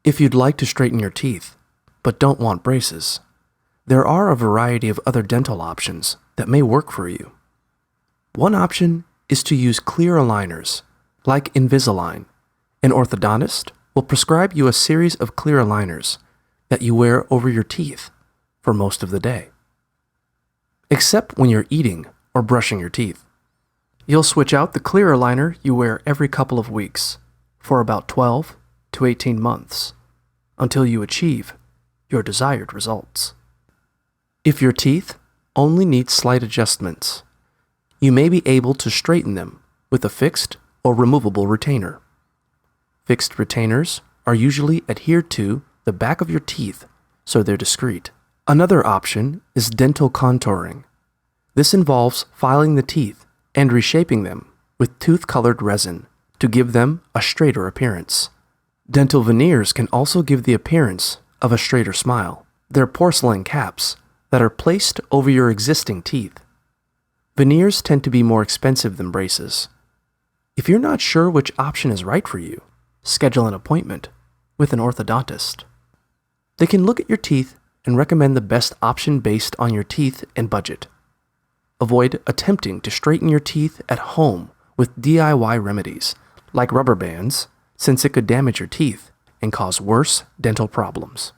If you'd like to straighten your teeth, but don't want braces, there are a variety of other dental options that may work for you. One option is to use clear aligners, like Invisalign. An orthodontist will prescribe you a series of clear aligners that you wear over your teeth for most of the day. Except when you're eating or brushing your teeth. You'll switch out the clear aligner you wear every couple of weeks for about 12 to 18 months until you achieve your desired results. If your teeth only need slight adjustments, you may be able to straighten them with a fixed or removable retainer. Fixed retainers are usually adhered to the back of your teeth so they're discreet. Another option is dental contouring. This involves filing the teeth and reshaping them with tooth-colored resin to give them a straighter appearance. Dental veneers can also give the appearance of a straighter smile. They're porcelain caps that are placed over your existing teeth. Veneers tend to be more expensive than braces. If you're not sure which option is right for you, schedule an appointment with an orthodontist. They can look at your teeth and recommend the best option based on your teeth and budget. Avoid attempting to straighten your teeth at home with DIY remedies like rubber bands, since it could damage your teeth and cause worse dental problems.